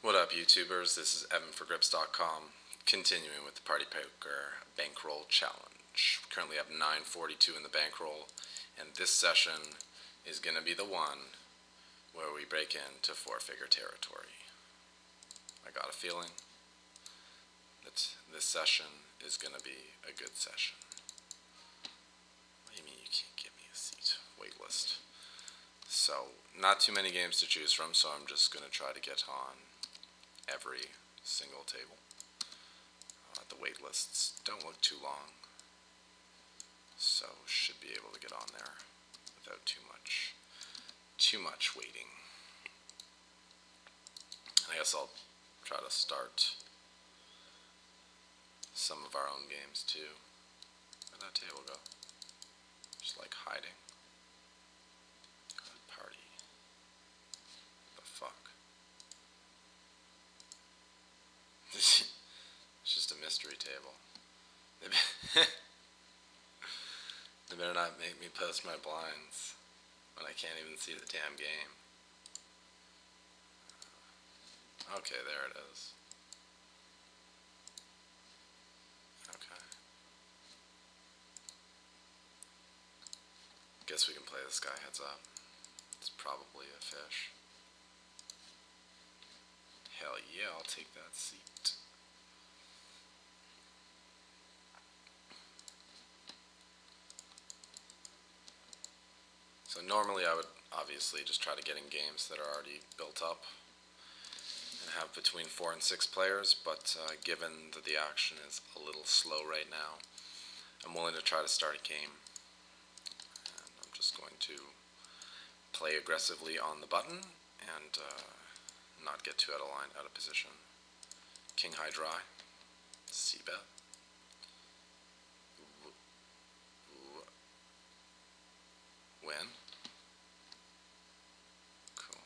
What up, YouTubers? This is EvanForGrips.com, continuing with the Partypoker Bankroll Challenge. We currently have 942 in the bankroll, and this session is going to be the one where we break into four-figure territory. I got a feeling that this session is going to be a good session. What do you mean you can't give me a seat? Waitlist. So, not too many games to choose from, so I'm just going to try to get on every single table. The wait lists don't look too long, so should be able to get on there without too much waiting. And I guess I'll try to start some of our own games too. Where'd that table go? Just like hiding. Party. What the fuck? It's just a mystery table. They better not make me post my blinds when I can't even see the damn game. Okay, there it is. Okay. Guess we can play this guy heads up. It's probably a fish. Hell yeah, I'll take that seat. So normally I would obviously just try to get in games that are already built up and have between 4 and 6 players, but given that the action is a little slow right now, I'm willing to try to start a game. And I'm just going to play aggressively on the button and not get too out of position. King high dry, c-bet. Win. Cool.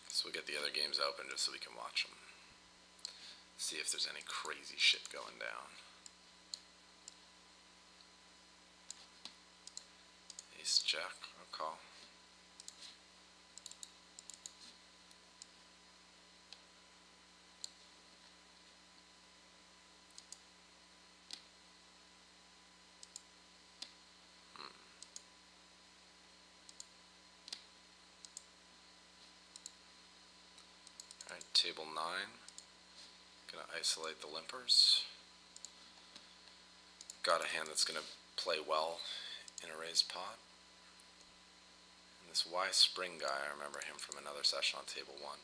So we'll get the other games open just so we can watch them. See if there's any crazy shit going down. Ace jack, I'll call. Alright, table 9. Gonna isolate the limpers. Got a hand that's gonna play well in a raised pot. And this Y spring guy, I remember him from another session on table 1.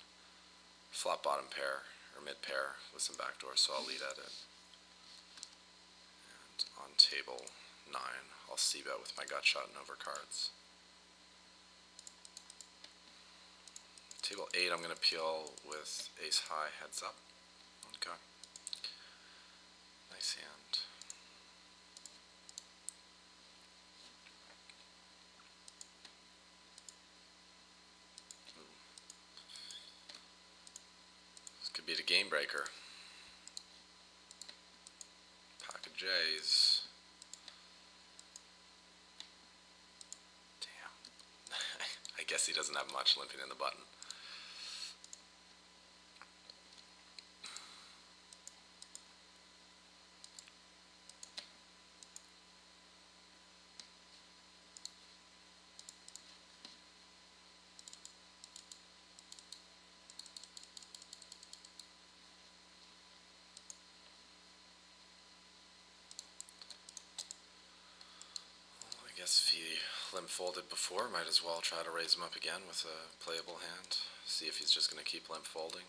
Flop bottom pair, or mid pair, with some backdoors, so I'll lead at it. And on table 9, I'll c-bet with my gut shot and over cards. Table 8, I'm going to peel with ace high heads up. Okay. Nice hand. Ooh. This could be the game breaker. Pack of J's. Damn. I guess he doesn't have much limping in the button. I guess if he limp folded before, might as well try to raise him up again with a playable hand. See if he's just going to keep limp folding.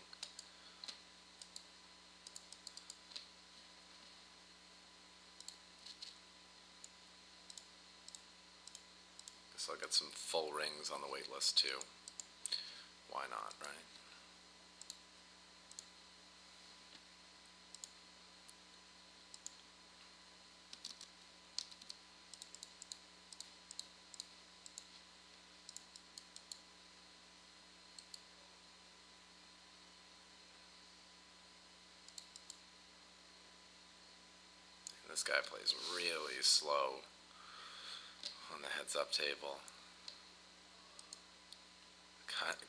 Guess I'll get some full rings on the wait list too. Why not, right? This guy plays really slow on the heads up table.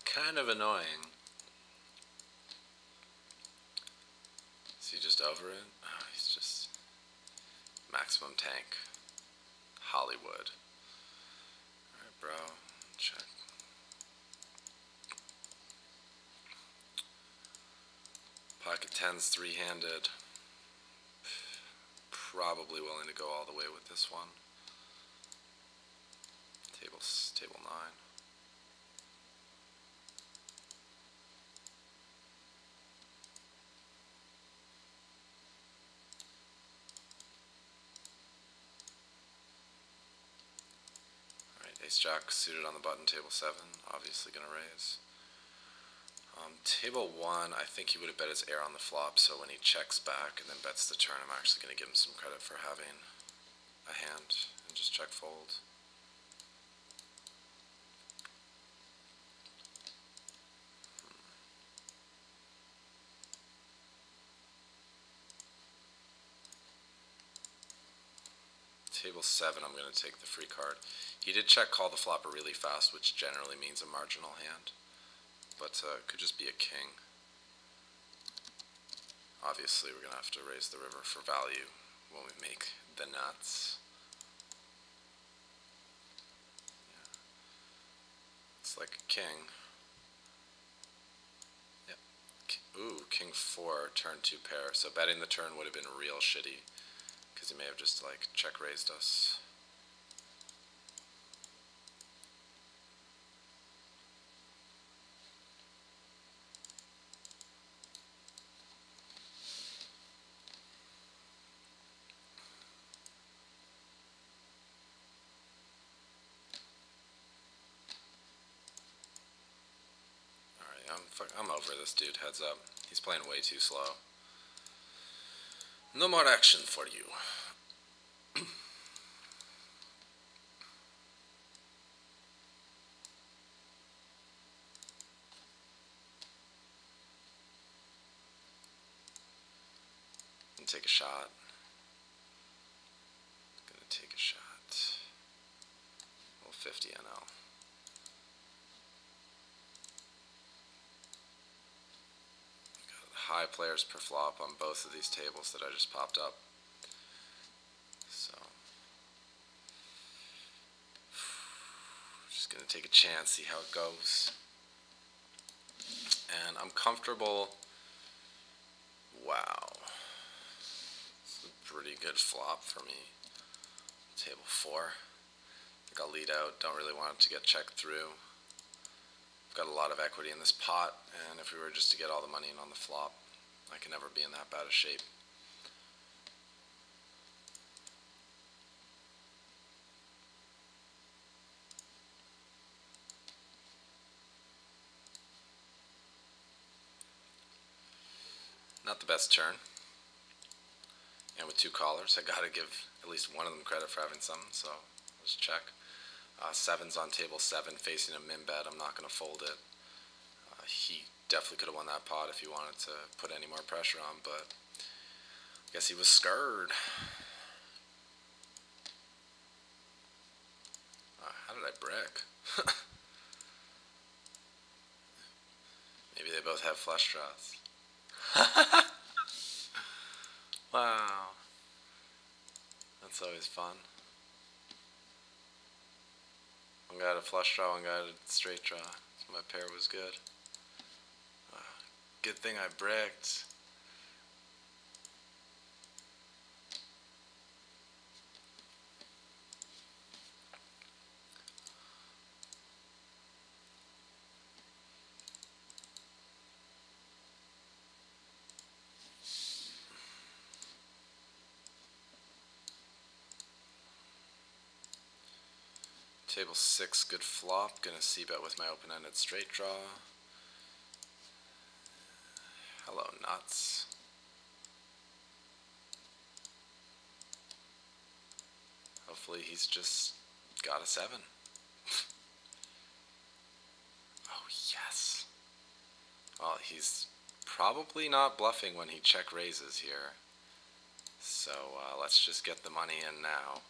kind of annoying. Is he just over it? Oh, he's just maximum tank. Hollywood. Alright, bro. Check. Pocket tens, three-handed. Probably willing to go all the way with this one. Table 9. Alright, ace jack suited on the button, table 7. Obviously gonna raise. Table 1, I think he would have bet his air on the flop, so when he checks back and then bets the turn, I'm actually going to give him some credit for having a hand and just check fold. Table 7, I'm going to take the free card. He did check call the flopper really fast, which generally means a marginal hand, but it could just be a king. Obviously, we're going to have to raise the river for value when we make the nuts. Yeah. It's like a king. Yep. Ooh, king 4, turn 2 pair. So betting the turn would have been real shitty, because he may have just like check raised us. I'm over this dude, heads up. He's playing way too slow. No more action for you. And take a shot. Gonna take a shot. Well, 50 NL. High players per flop on both of these tables that I just popped up. So, just gonna take a chance, see how it goes. And I'm comfortable. Wow. It's a pretty good flop for me. Table 4. I think I'll lead out, don't really want it to get checked through. Got a lot of equity in this pot, and if we were just to get all the money in on the flop, I can never be in that bad a shape. Not the best turn. And with 2 callers, I gotta give at least one of them credit for having something, so let's check. 7's on table 7, facing a min bet. I'm not gonna fold it. He definitely could have won that pot if he wanted to put any more pressure on, but I guess he was scared. How did I brick? Maybe they both have flush draws. Wow. That's always fun. One guy had a flush draw, one guy had a straight draw. So my pair was good. Good thing I bricked. Table 6, good flop. Gonna c-bet with my open-ended straight draw. Hello, nuts. Hopefully he's just got a 7. Oh, yes. Well, he's probably not bluffing when he check raises here. So let's just get the money in now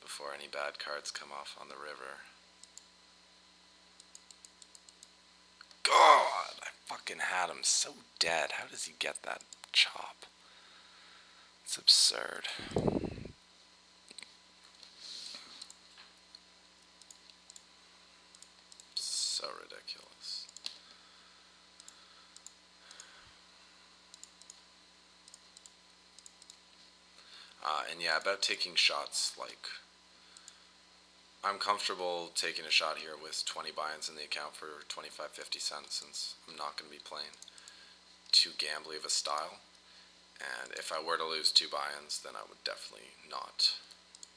before any bad cards come off on the river. fucking had him so dead. How does he get that chop? It's absurd. So ridiculous. And yeah, about taking shots, like, I'm comfortable taking a shot here with 20 buy-ins in the account for 25-50 cents, since I'm not going to be playing too gambly of a style. And if I were to lose 2 buy-ins, then I would definitely not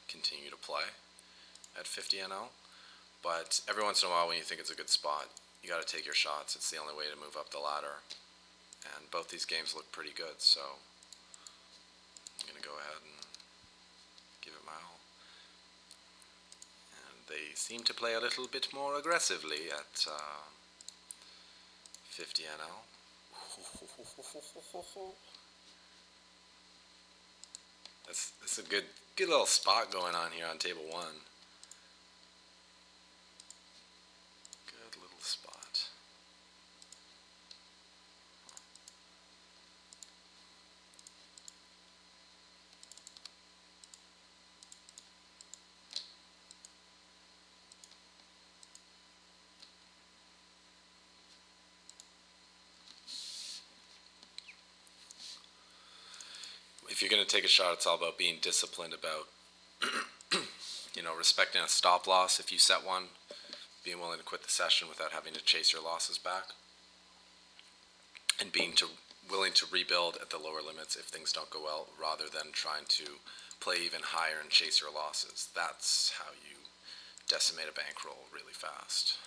continue to play at 50 NL. But every once in a while, when you think it's a good spot, you got to take your shots. It's the only way to move up the ladder. And both these games look pretty good, so I'm going to go ahead and give it my all. And they seem to play a little bit more aggressively at 50 NL. That's a good little spot going on here on table 1. Good little spot. If you're going to take a shot, it's all about being disciplined about, respecting a stop loss if you set one, being willing to quit the session without having to chase your losses back, and being willing to rebuild at the lower limits if things don't go well, rather than trying to play even higher and chase your losses. That's how you decimate a bankroll really fast.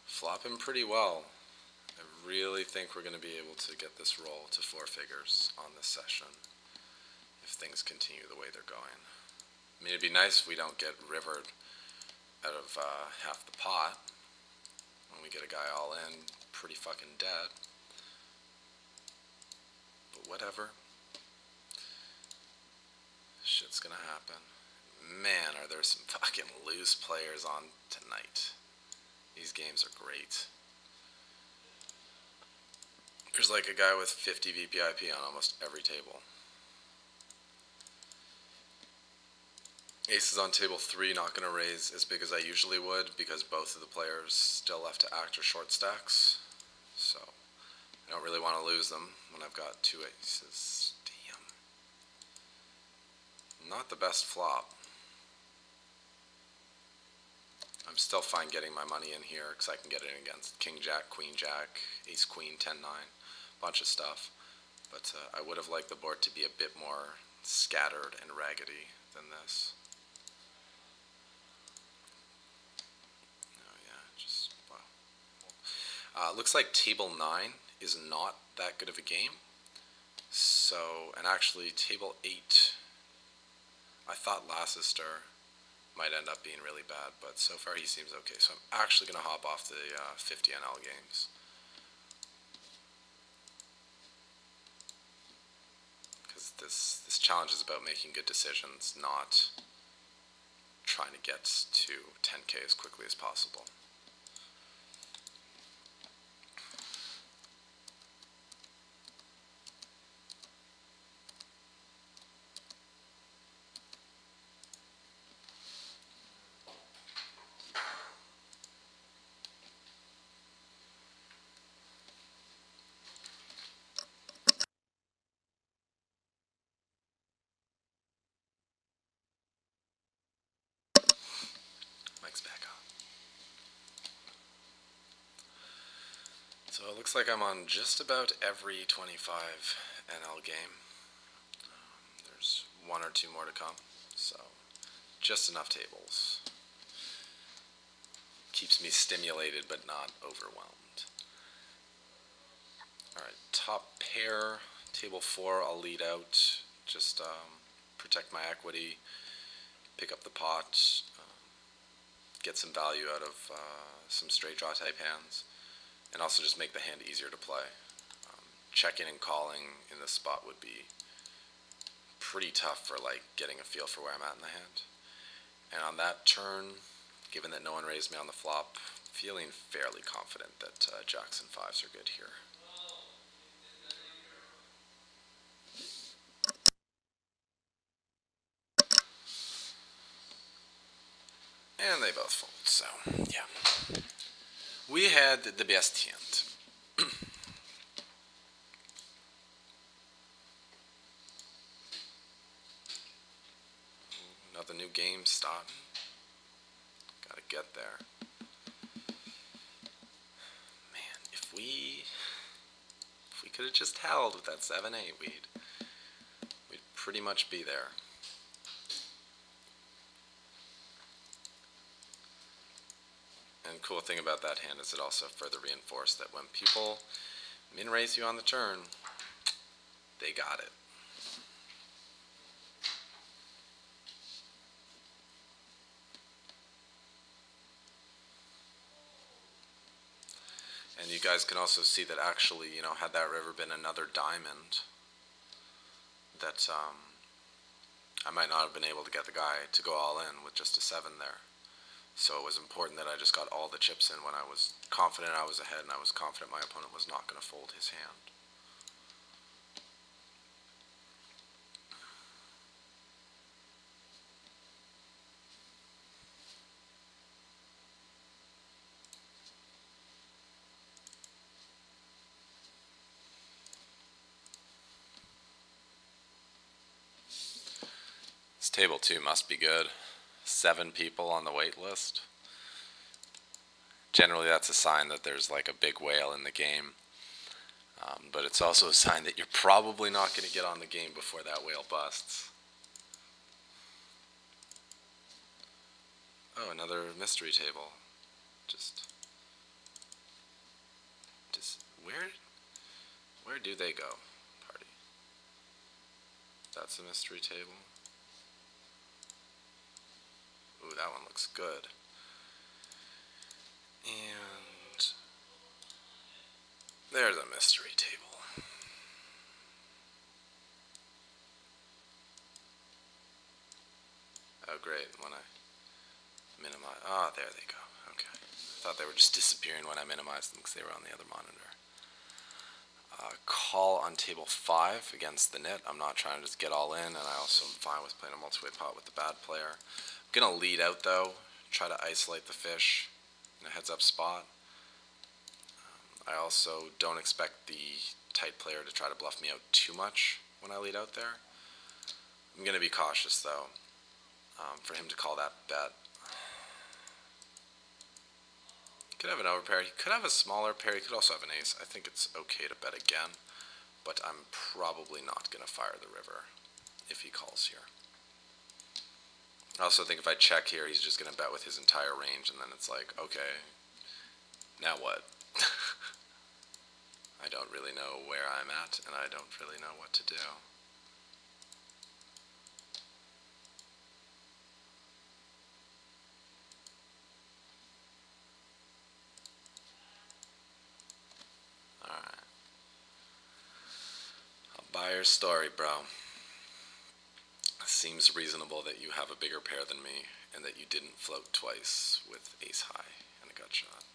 Flopping pretty well. I really think we're going to be able to get this roll to 4 figures on this session if things continue the way they're going. I mean, it'd be nice if we don't get rivered out of half the pot when we get a guy all in pretty fucking dead. But whatever. Shit's gonna happen. Man, are there some fucking loose players on tonight. These games are great. There's like a guy with 50 VPIP on almost every table. Aces on table 3, not going to raise as big as I usually would because both of the players still left to act or short stacks. So I don't really want to lose them when I've got 2 aces. Damn. Not the best flop. I'm still fine getting my money in here because I can get it against King Jack, Queen Jack, Ace Queen, 10-9, bunch of stuff. But I would have liked the board to be a bit more scattered and raggedy than this. Looks like table 9 is not that good of a game. So, and actually table 8, I thought Lassester might end up being really bad, but so far he seems okay. So I'm actually going to hop off the 50 NL games. Because this challenge is about making good decisions, not trying to get to 10K as quickly as possible. Mike's back on. So it looks like I'm on just about every 25 NL game. There's 1 or 2 more to come, so just enough tables. Keeps me stimulated but not overwhelmed. Alright, top pair, table 4, I'll lead out, just protect my equity, pick up the pot, get some value out of some straight draw type hands, and also just make the hand easier to play. Checking and calling in this spot would be pretty tough for like getting a feel for where I'm at in the hand. And on that turn, Given that no one raised me on the flop, feeling fairly confident that jacks and fives are good here. And they both fold, so yeah. We had the best hand. Another new game starting. Gotta get there. Man, if we could have just held with that 7-8, we'd pretty much be there. And cool thing about that hand is it also further reinforced that when people min-raise you on the turn, they got it. And you guys can also see that actually, had that river been another diamond, that I might not have been able to get the guy to go all in with just a 7 there. So it was important that I just got all the chips in when I was confident I was ahead and I was confident my opponent was not going to fold his hand. This table 2 must be good. 7 people on the wait list. Generally that's a sign that there's like a big whale in the game. But it's also a sign that you're probably not going to get on the game before that whale busts. Oh, another mystery table. Just where do they go? Party. That's a mystery table. Ooh, that one looks good. And there's a mystery table. Oh great, when I minimize, there they go, okay. I thought they were just disappearing when I minimized them because they were on the other monitor. Call on table 5 against the nit. I'm not trying to just get all in, and I also am fine with playing a multi-way pot with the bad player. I'm going to lead out though, try to isolate the fish in a heads-up spot. I also don't expect the tight player to try to bluff me out too much when I lead out there. I'm going to be cautious though, for him to call that bet. He could have an overpair, he could have a smaller pair, he could also have an ace. I think it's okay to bet again, but I'm probably not going to fire the river if he calls here. I also think if I check here, he's just going to bet with his entire range, and then it's like, okay, now what? I don't really know where I'm at, and I don't really know what to do. Alright. I'll buy your story, bro. It seems reasonable that you have a bigger pair than me, and that you didn't float twice with ace high and a gut shot.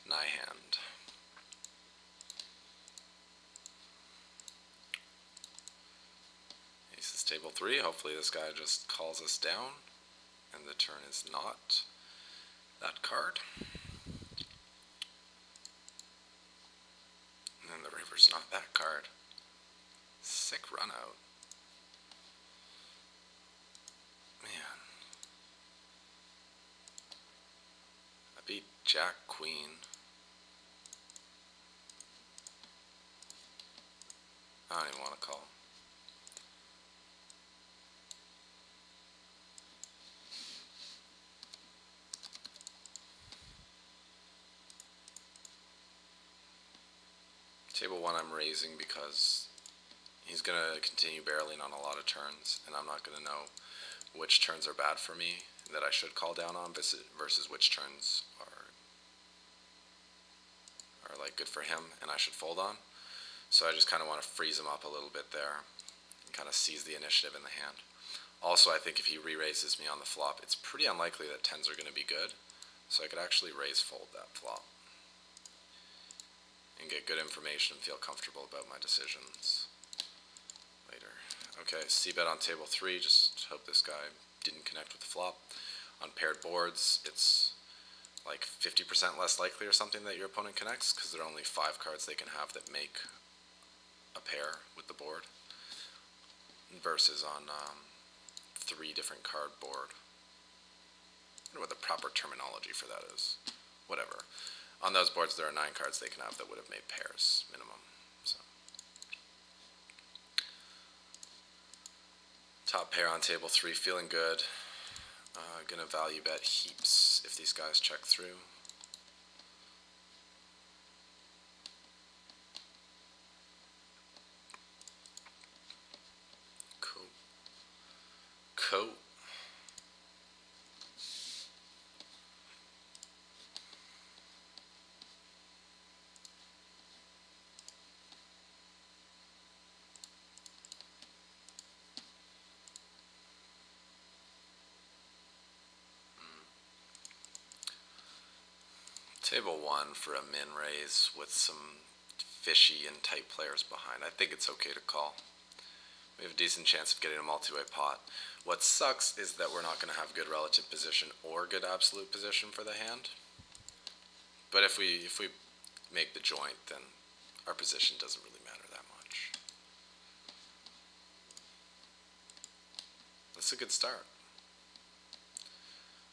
Nigh hand. Ace is table 3. Hopefully this guy just calls us down, and the turn is not that card. And then the river's not that card. Sick run out. Man. I beat Jack Queen. I don't even want to call. Table 1 I'm raising because he's going to continue barreling on a lot of turns, and I'm not going to know which turns are bad for me that I should call down on versus which turns are like good for him and I should fold on. So I just kind of want to freeze him up a little bit there and kind of seize the initiative in the hand. Also, I think if he re-raises me on the flop, it's pretty unlikely that 10s are going to be good. So I could actually raise fold that flop and get good information and feel comfortable about my decisions later. Okay, c-bet on table 3, just hope this guy didn't connect with the flop. On paired boards, it's like 50% less likely or something that your opponent connects, because there are only 5 cards they can have that make a pair with the board, versus on 3 different card board. I don't know what the proper terminology for that is. Whatever. On those boards, there are 9 cards they can have that would have made pairs minimum. So, top pair on table 3, feeling good. Gonna value bet heaps if these guys check through. Cool. Cool. Table 1 for a min raise with some fishy and tight players behind. I think it's okay to call. We have a decent chance of getting a multi-way pot. What sucks is that we're not going to have good relative position or good absolute position for the hand. But if we make the joint, then our position doesn't really matter that much. That's a good start.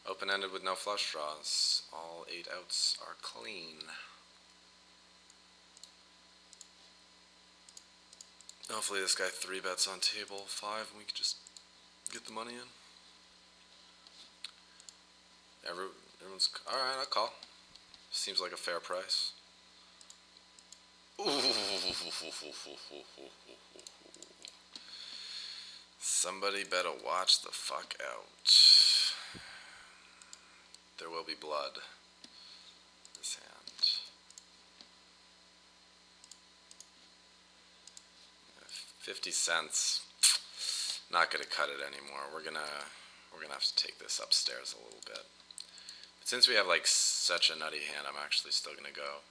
Open-ended with no flush draws. All 8 outs are clean. Hopefully this guy 3-bets on table 5 and we can just get the money in. Everyone's... Alright, I'll call. Seems like a fair price. Ooh. Somebody better watch the fuck out. There will be blood. This hand. 50 cents. Not gonna cut it anymore. We're gonna have to take this upstairs a little bit. But since we have like such a nutty hand, I'm actually still gonna go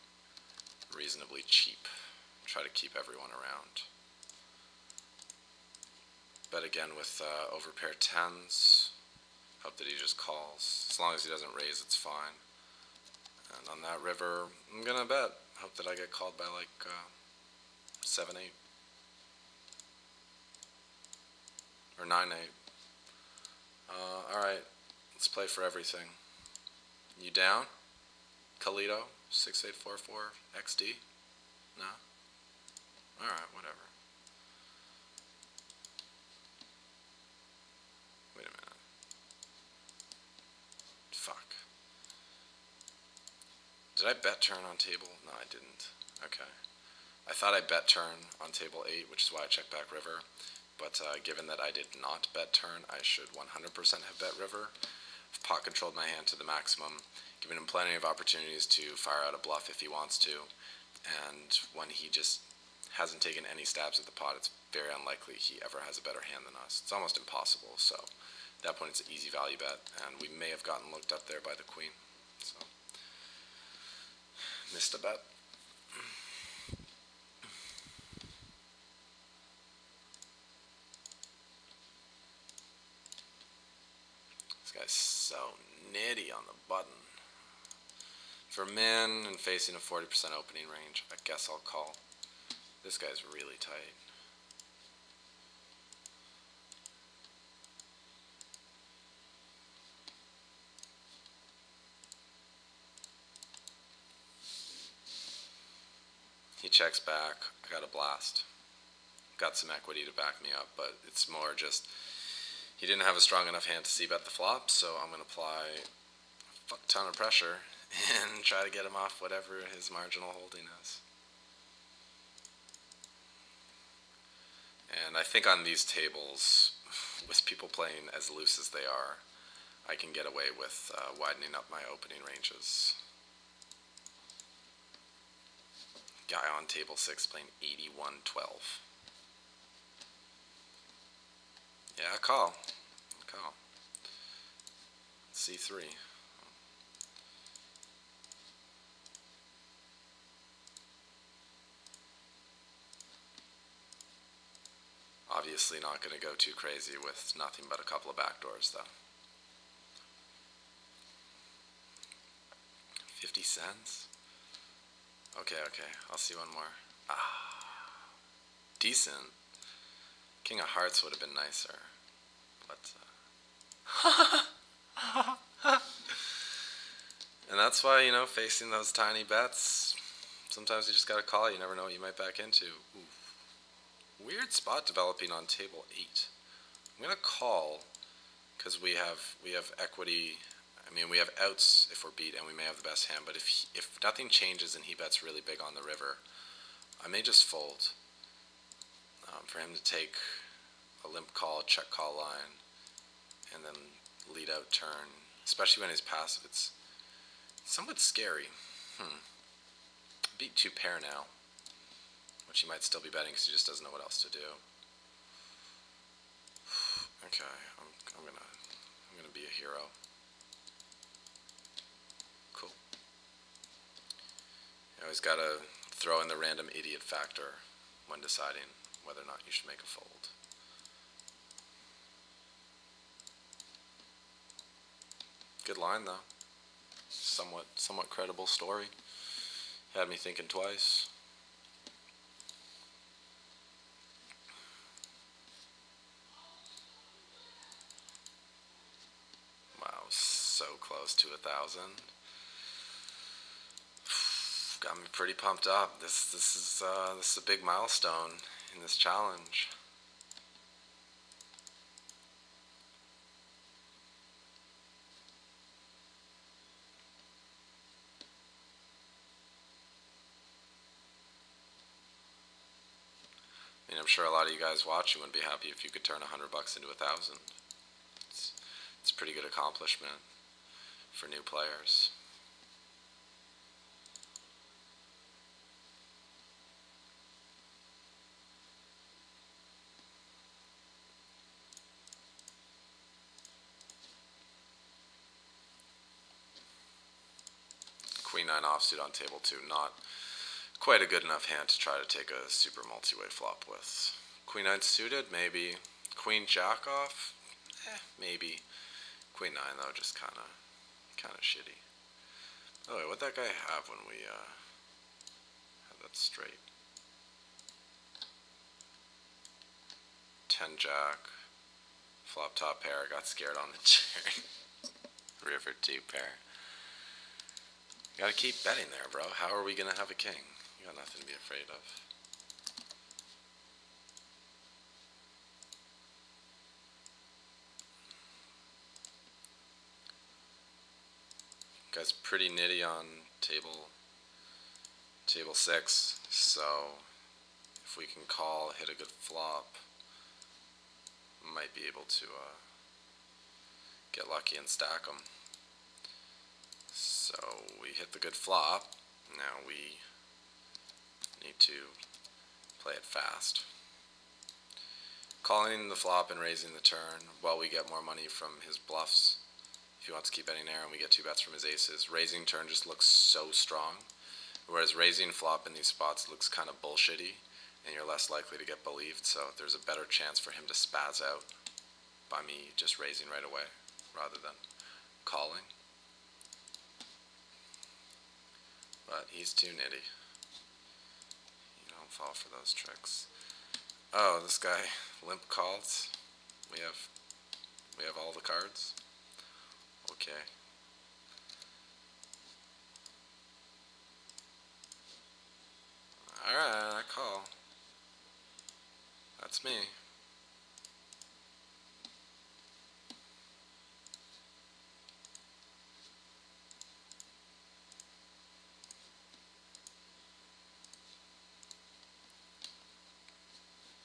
reasonably cheap. Try to keep everyone around. Bet again with overpair 10s. Hope that he just calls. As long as he doesn't raise, it's fine. And on that river, I'm gonna bet. Hope that I get called by like 7-8. Or 9-8. Alright, let's play for everything. You down? Kalito, 6844 XD? No? Alright, whatever. Wait a minute. Fuck. Did I bet turn on table? No, I didn't. Okay. I thought I bet turn on table 8, which is why I checked back river. But given that I did not bet turn, I should 100% have bet river. I've pot controlled my hand to the maximum, given him plenty of opportunities to fire out a bluff if he wants to. And when he just hasn't taken any stabs at the pot, it's very unlikely he ever has a better hand than us. It's almost impossible, so at that point it's an easy value bet, and we may have gotten looked up there by the queen. So, missed a bet. This guy's so nitty on the button. For min and facing a 40% opening range, I guess I'll call. This guy's really tight. He checks back. I got a blast. Got some equity to back me up, but it's more just he didn't have a strong enough hand to c-bet the flop, so I'm going to apply a fuck ton of pressure and try to get him off whatever his marginal holding is. And I think on these tables, with people playing as loose as they are, I can get away with widening up my opening ranges. Guy on table 6 playing 81-12. Yeah, call. call. C3. Obviously not going to go too crazy with nothing but a couple of backdoors, though. 50 cents? Okay, I'll see one more. Decent. King of Hearts would have been nicer. But, and that's why, facing those tiny bets, sometimes you just gotta call. You never know what you might back into. Ooh. Weird spot developing on table 8. I'm gonna call because we have equity. I mean, we have outs if we're beat, and we may have the best hand. But if nothing changes and he bets really big on the river, I may just fold. For him to take a limp call, check call line, and then lead out turn, especially when he's passive, it's somewhat scary. Beat 2 pair now, which he might still be betting because he just doesn't know what else to do. Okay, I'm gonna be a hero. Cool. You always gotta throw in the random idiot factor when deciding whether or not you should make a fold. Good line though. Somewhat credible story. Had me thinking twice. Wow, so close to 1,000. Got me pretty pumped up. This is a big milestone in this challenge. I mean, I'm sure a lot of you guys watching would be happy if you could turn $100 into 1,000. It's a pretty good accomplishment for new players. Queen 9 offsuit on table 2, not quite a good enough hand to try to take a super multi-way flop with. Queen 9 suited, maybe. Queen Jack off, maybe. Queen 9 though, just kind of shitty. Oh wait, what'd that guy have when we had that straight? 10 Jack, flop top pair. Got scared on the turn. River 2 pair. You gotta keep betting there, bro. How are we gonna have a king? You got nothing to be afraid of. Guy's pretty nitty on table 6, so if we can call, hit a good flop, might be able to get lucky and stack them. So we hit the good flop. Now we need to play it fast. Calling the flop and raising the turn while we get more money from his bluffs. If he wants to keep betting there and we get 2 bets from his aces, raising turn just looks so strong. Whereas raising flop in these spots looks kind of bullshitty and you're less likely to get believed, so there's a better chance for him to spaz out by me just raising right away rather than calling. But he's too nitty. You don't fall for those tricks. Oh, this guy limp calls. We have all the cards. Okay. Alright, I call. That's me.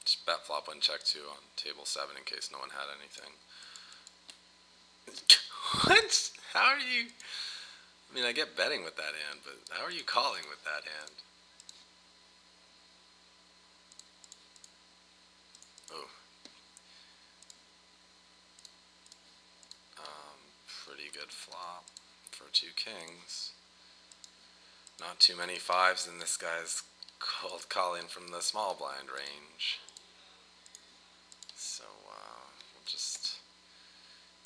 Just bet flop on check 2 on table 7 in case no one had anything. What? How are you? I mean, I get betting with that hand, but how are you calling with that hand? Oh. flop for 2 kings. Not too many 5s, and this guy's cold calling from the small blind range. So we'll just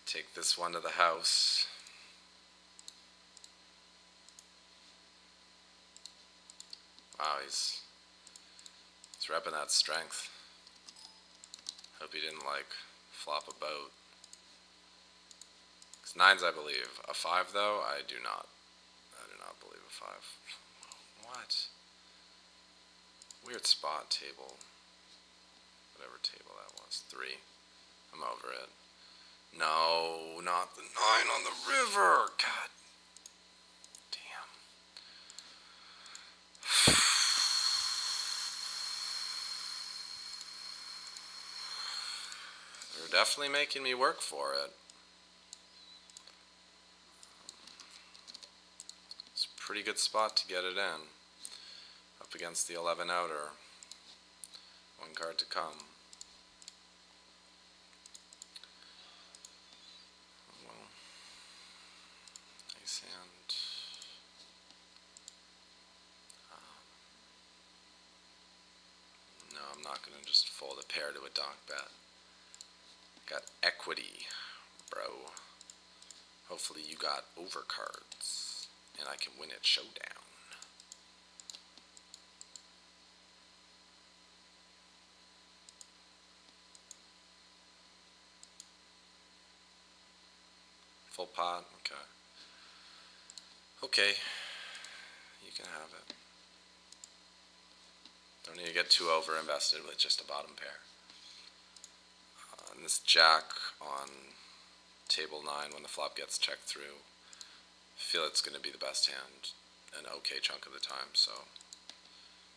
take this one to the house. Wow, he's repping that strength. Hope he didn't like flop a boat. It's 9s, I believe. A 5 though, I do not. I do not believe a 5. What? Weird spot table. Whatever table that was. 3. I'm over it. No, not the 9 on the river. God damn. They're definitely making me work for it. It's a pretty good spot to get it in. Up against the 11 outer. 1 card to come. Well, nice hand. No, I'm not going to just fold a pair to a donk bet. Got equity, bro. Hopefully you got overcards, and I can win at showdown. Full pot, okay. Okay, you can have it. Don't need to get too over invested with just a bottom pair. And this jack on table 9 when the flop gets checked through, I feel it's going to be the best hand an okay chunk of the time, so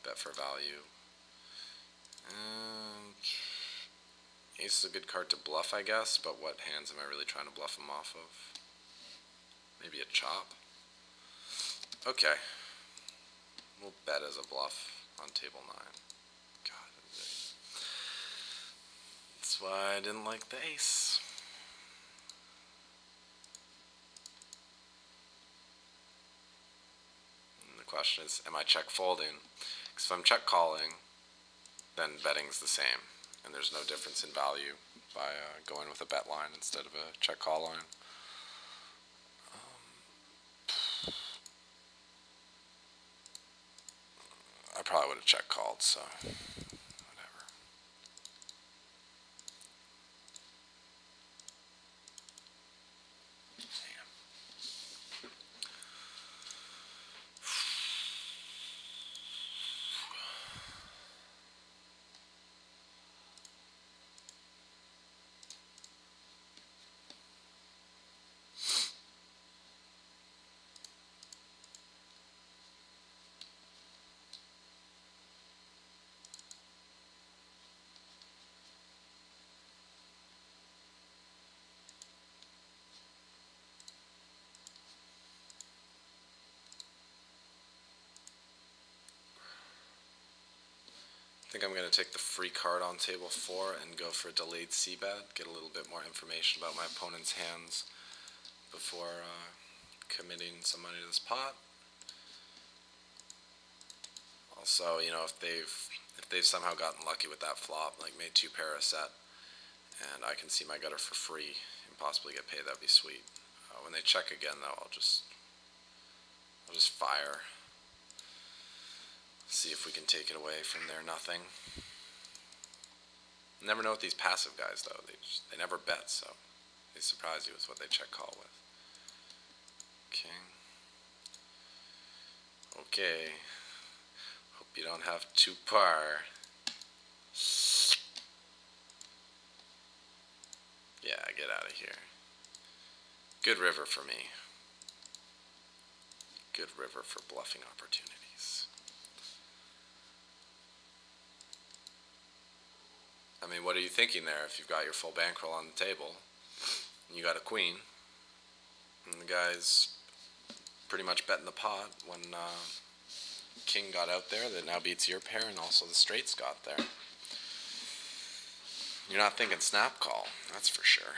bet for value. And ace is a good card to bluff, I guess, but what hands am I really trying to bluff him off of? Maybe a chop? Okay. We'll bet as a bluff on table 9. God, that's why I didn't like the ace. And the question is, am I check folding? Because if I'm check calling, then betting's the same, and there's no difference in value by going with a bet line instead of a check call line. I probably would have check called, so whatever. Damn. I think I'm going to take the free card on table 4 and go for a delayed c-bet, get a little bit more information about my opponent's hands before committing some money to this pot. Also, you know, if they've somehow gotten lucky with that flop, like made 2 pair a set, and I can see my gutter for free and possibly get paid, that'd be sweet. When they check again, though, I'll just fire. See if we can take it away from their nothing. Never know with these passive guys, though. They never bet, so they surprise you with what they check call with. King. Okay. Hope you don't have 2 par. Yeah, get out of here. Good river for me. Good river for bluffing opportunities. I mean, what are you thinking there if you've got your full bankroll on the table and you got a queen and the guy's pretty much betting the pot when king got out there that now beats your pair and also the straights got there. You're not thinking snap call, that's for sure.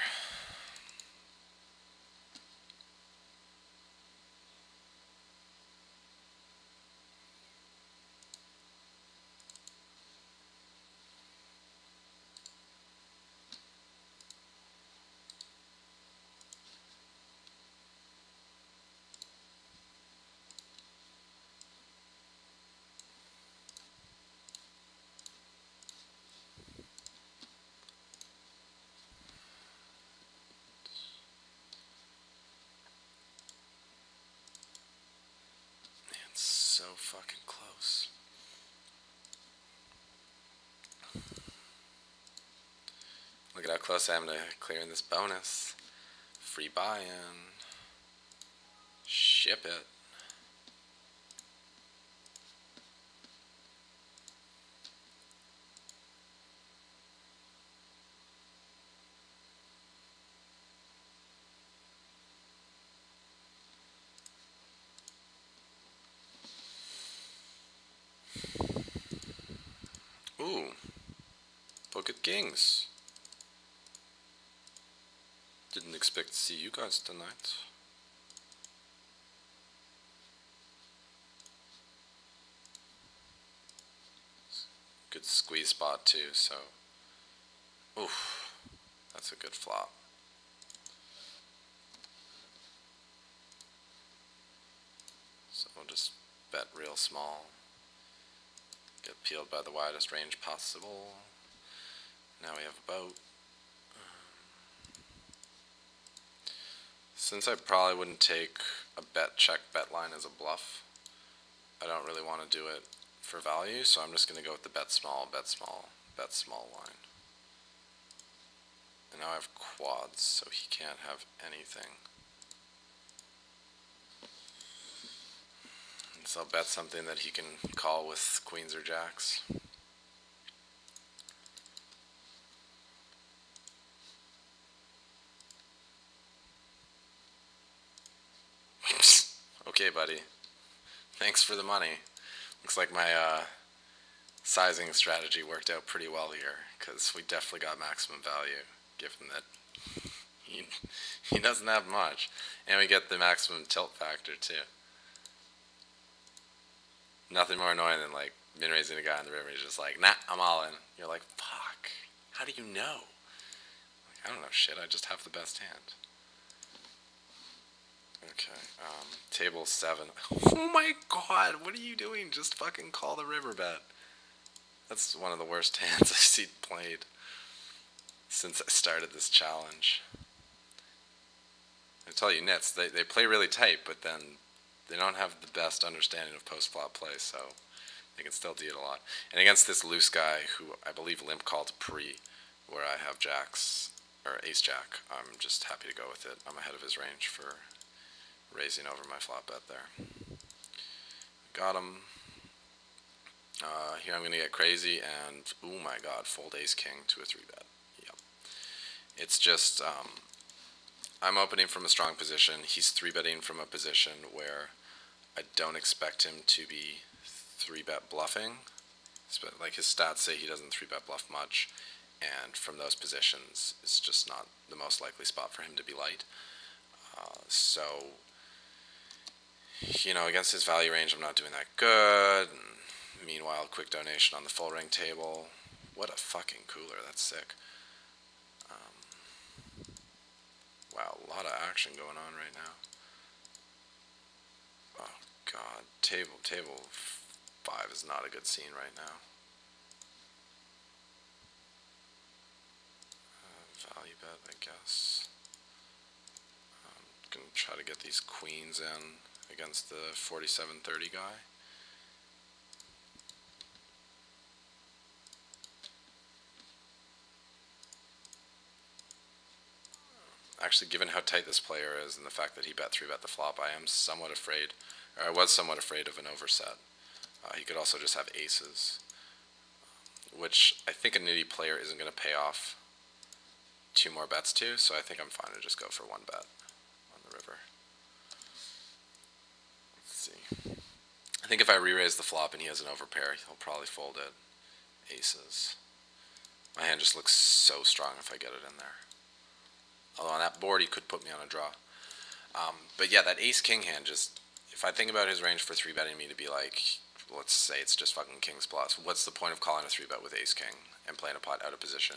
fucking close. Look at how close I am to clearing this bonus. Free buy-in. Ship it. Ooh. Pocket Kings. Didn't expect to see you guys tonight. Good squeeze spot too, so. Oof. That's a good flop. So we'll just bet real small. Get peeled by the widest range possible. Now we have a boat. Since I probably wouldn't take a bet check bet line as a bluff, I don't really want to do it for value, so I'm just going to go with the bet small line. And now I have quads, so he can't have anything. And so I'll bet something that he can call with queens or jacks. Okay, buddy. Thanks for the money. Looks like my sizing strategy worked out pretty well here, because we definitely got maximum value, given that he doesn't have much. And we get the maximum tilt factor, too. Nothing more annoying than, like, min-raising a guy in the river. He's just like, nah, I'm all in. You're like, fuck. How do you know? Like, I don't know shit. I just have the best hand. Okay, table 7. Oh my god, what are you doing? Just fucking call the river bet. That's one of the worst hands I've seen played since I started this challenge. I tell you, nits, they play really tight, but then they don't have the best understanding of post-flop play, so they can still do it a lot. And against this loose guy, who I believe limp called pre, where I have jacks, or ace-jack, I'm just happy to go with it. I'm ahead of his range for raising over my flop bet there. Got him. Here I'm going to get crazy and, oh my god, fold ace-king to a 3-bet. Yep. It's just, I'm opening from a strong position. He's 3-betting from a position where I don't expect him to be 3-bet bluffing. Like, his stats say he doesn't 3-bet bluff much, and from those positions, it's just not the most likely spot for him to be light. So, you know, against his value range, I'm not doing that good. And meanwhile, quick donation on the full ring table. What a fucking cooler. That's sick. Wow, a lot of action going on right now. Oh god, table 5 is not a good scene right now. Value bet, I guess. I'm gonna try to get these queens in against the 47-30 guy. Actually, given how tight this player is and the fact that he bet 3-bet the flop, I am somewhat afraid, or I was somewhat afraid of an overset. He could also just have aces, which I think a nitty player isn't going to pay off 2 more bets to, so I think I'm fine to just go for 1 bet on the river. Let's see. I think if I re-raise the flop and he has an overpair, he'll probably fold it. Aces. My hand just looks so strong if I get it in there. Although on that board he could put me on a draw. But yeah, that ace-king hand just, if I think about his range for 3-betting me to be like, let's say it's just fucking kings plus, what's the point of calling a 3-bet with ace-king and playing a pot out of position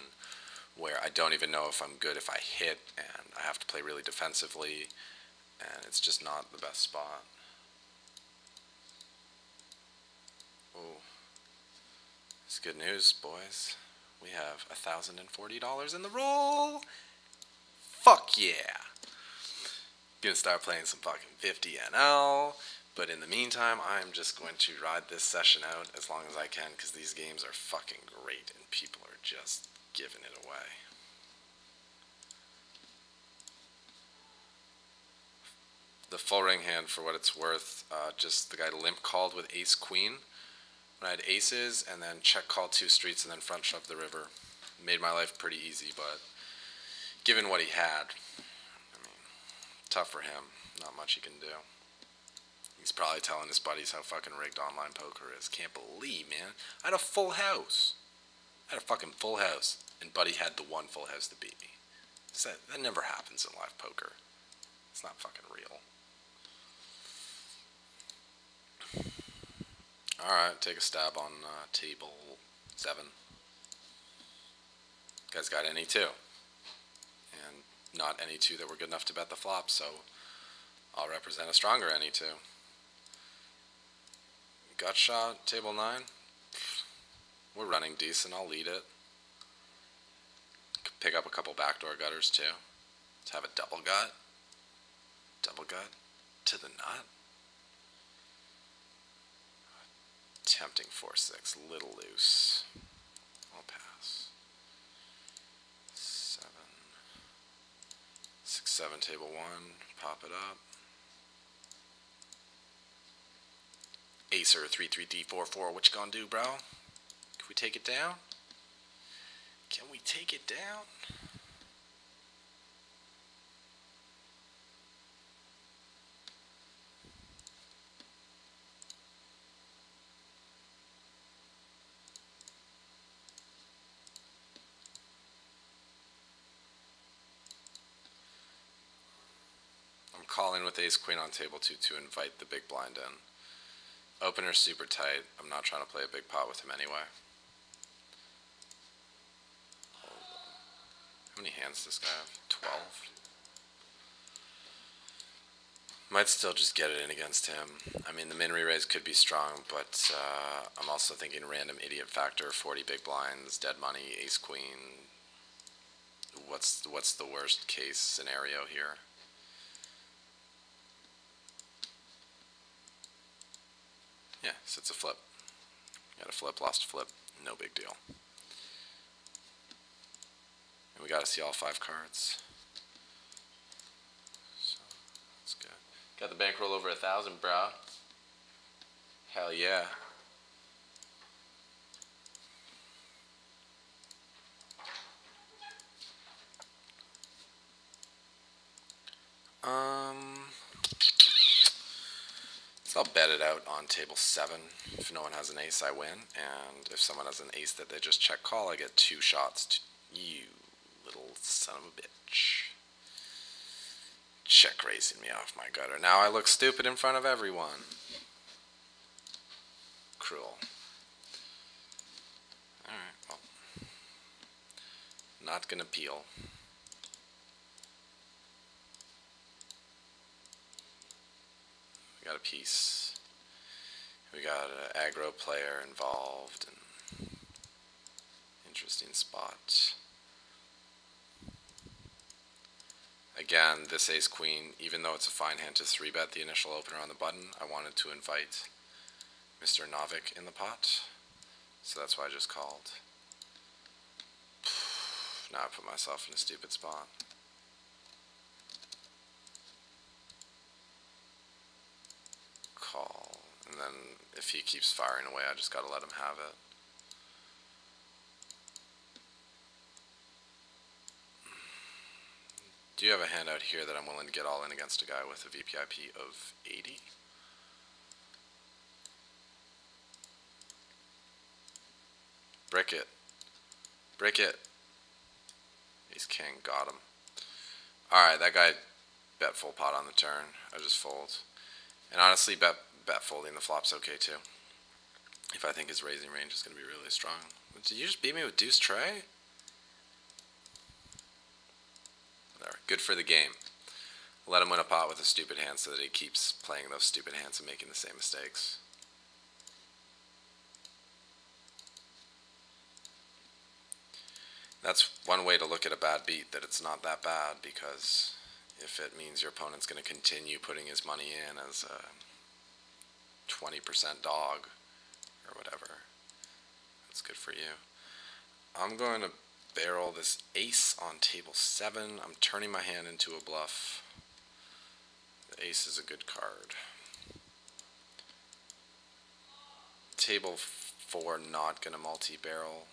where I don't even know if I'm good if I hit and I have to play really defensively and it's just not the best spot. Oh, it's good news, boys. We have $1,040 in the roll. Fuck yeah. Gonna start playing some fucking 50 NL. But in the meantime, I'm just going to ride this session out as long as I can because these games are fucking great and people are just giving it away. The full ring hand, for what it's worth, just the guy limp called with ace queen. When I had aces and then check called 2 streets and then front shoved the river. Made my life pretty easy, but given what he had, I mean, tough for him. Not much he can do. He's probably telling his buddies how fucking rigged online poker is. Can't believe, man. I had a full house. I had a fucking full house. And Buddy had the one full house to beat me. That never happens in live poker. It's not fucking real. Alright, take a stab on table 7. Guys got any 2. And not any 2 that were good enough to bet the flop, so I'll represent a stronger any 2. Gut shot, table 9. We're running decent, I'll lead it. Could pick up a couple backdoor gutters too. Let's have a double gut. Double gut to the nut. Tempting 4-6, little loose. I'll pass. 7. 6-7, table 1, pop it up. Acer, 3-3-D-4-4, what you gonna do, bro? Can we take it down? Can we take it down? I'm calling with ace queen on table 2 to invite the big blind in. Opener's super tight. I'm not trying to play a big pot with him anyway. How many hands does this guy have? 12? Might still just get it in against him. I mean, the min re-raise could be strong, but I'm also thinking random idiot factor, 40 big blinds, dead money, ace queen. What's the worst case scenario here? Yeah, so it's a flip. Got a flip, lost a flip, no big deal. And we gotta see all 5 cards. So, that's good. Got the bankroll over 1,000, bro. Hell yeah. So I'll bet it out on table 7. If no one has an ace, I win. And if someone has an ace that they just check call, I get 2 shots to you, little son of a bitch. Check raising me off my gutter. Now I look stupid in front of everyone. Cruel. Alright, well. Not gonna peel. We got a piece. We got an aggro player involved. And interesting spot. Again, this ace queen, even though it's a fine hand to 3-bet the initial opener on the button, I wanted to invite Mr. Novik in the pot. So that's why I just called. Now I put myself in a stupid spot. Call. And then if he keeps firing away, I just gotta let him have it. Do you have a hand out here that I'm willing to get all in against a guy with a VPIP of 80? Brick it. Brick it. Ace king, got him. Alright, that guy bet full pot on the turn. I just fold. And honestly, bet folding the flop's okay too. If I think his raising range is going to be really strong. Did you just beat me with deuce tray? Whatever. Good for the game. Let him win a pot with a stupid hand so that he keeps playing those stupid hands and making the same mistakes. That's one way to look at a bad beat, that it's not that bad, because if it means your opponent's going to continue putting his money in as a 20% dog or whatever. That's good for you. I'm going to barrel this ace on table 7. I'm turning my hand into a bluff. The ace is a good card. Table 4, not going to multi-barrel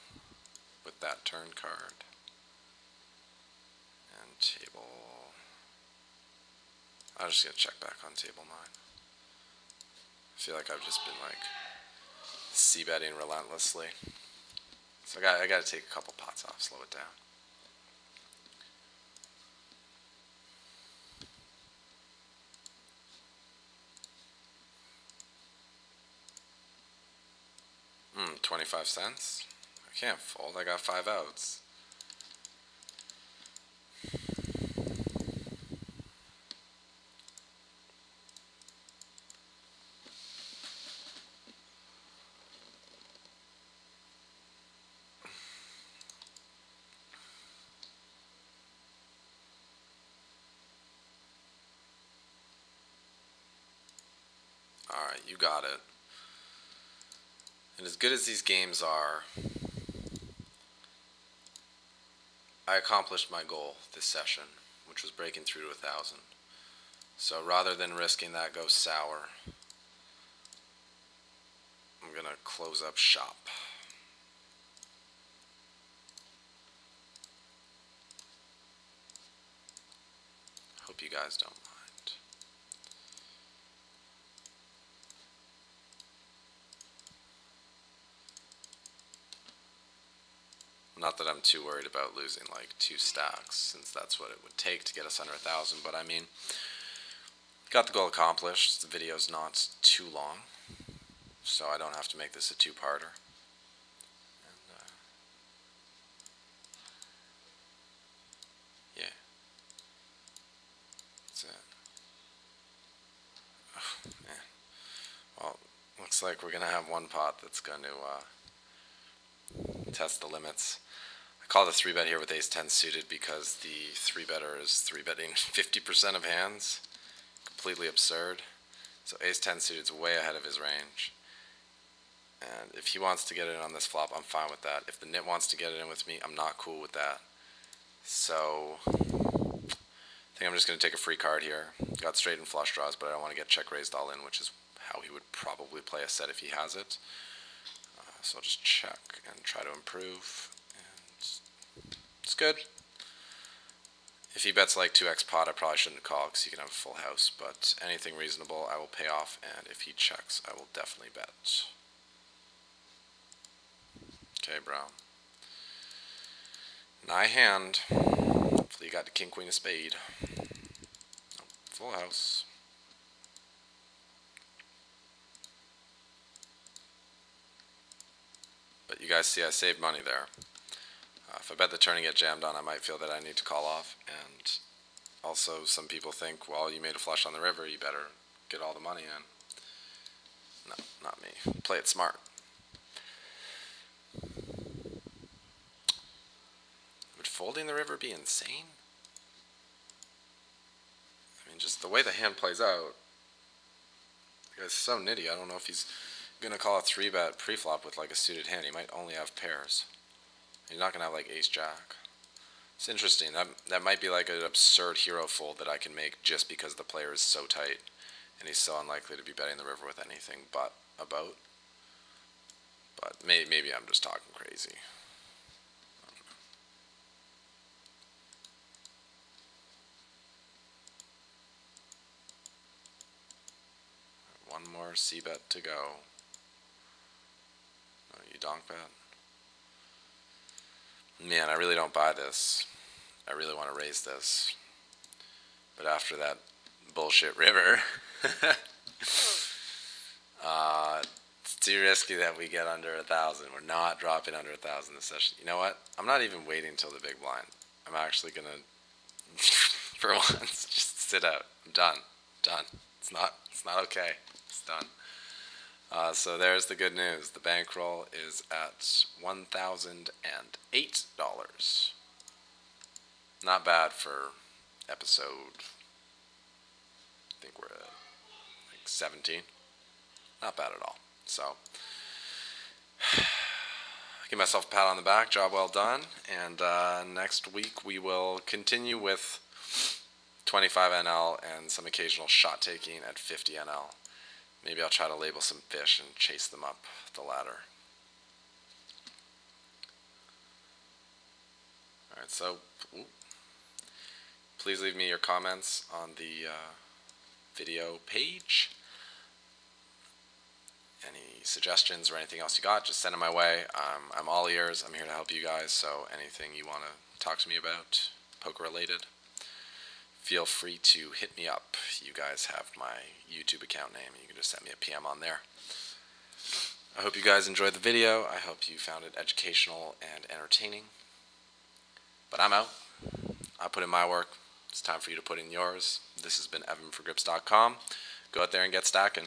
with that turn card. And table... I'm just going to check back on table 9. I feel like I've just been like c-betting relentlessly. So I got to take a couple pots off, slow it down. Hmm, 25 cents? I can't fold, I got 5 outs. Alright, you got it. And as good as these games are, I accomplished my goal this session, which was breaking through to 1,000. So rather than risking that goes sour, I'm gonna close up shop. Hope you guys don't mind. Not that I'm too worried about losing like 2 stacks, since that's what it would take to get us under 1,000, but I mean, got the goal accomplished. The video's not too long, so I don't have to make this a 2-parter. Yeah. That's it. Oh, man. Well, looks like we're going to have one pot that's going to test the limits. I call the 3-bet here with ace-10 suited because the 3-better is 3-betting 50% of hands. Completely absurd. So ace-10 suited is way ahead of his range. And if he wants to get it in on this flop, I'm fine with that. If the nit wants to get it in with me, I'm not cool with that. So I think I'm just going to take a free card here. Got straight and flush draws, but I don't want to get check raised all in, which is how he would probably play a set if he has it. So I'll just check and try to improve. And it's good. If he bets like 2x pot, I probably shouldn't call because he can have a full house, but anything reasonable I will pay off, and if he checks, I will definitely bet. Okay, bro. Nigh hand. Hopefully you got the king, queen of spade. Oh, full house. But you guys see I saved money there. If I bet the turn and get jammed on, I might feel that I need to call off. And also some people think, well, you made a flush on the river, you better get all the money in. No, not me. Play it smart. Would folding the river be insane? I mean, just the way the hand plays out, the guy's so nitty. I don't know if he's going to call a 3-bet pre-flop with like a suited hand. He might only have pairs. He's not going to have like ace-jack. It's interesting. That might be like an absurd hero fold that I can make just because the player is so tight and he's so unlikely to be betting the river with anything but a boat. But maybe I'm just talking crazy. One more c-bet to go. Oh, you donk bet? Man, I really don't buy this. I really want to raise this. But after that bullshit river, it's too risky that we get under 1,000. We're not dropping under 1,000 this session. You know what? I'm not even waiting until the big blind. I'm actually going to, for once, just sit out. I'm done. Done. It's not okay. It's done. So there's the good news. The bankroll is at $1,008. Not bad for episode, I think we're at like 17. Not bad at all. So, give myself a pat on the back. Job well done. And next week we will continue with 25 NL and some occasional shot taking at 50 NL. Maybe I'll try to label some fish and chase them up the ladder. Alright, so please leave me your comments on the video page. Any suggestions or anything else you got, just send them my way. I'm all ears. I'm here to help you guys, so anything you want to talk to me about, poker related, feel free to hit me up. You guys have my YouTube account name, and you can just send me a PM on there. I hope you guys enjoyed the video. I hope you found it educational and entertaining. But I'm out. I put in my work. It's time for you to put in yours. This has been Evan for Grips.com. Go out there and get stacking.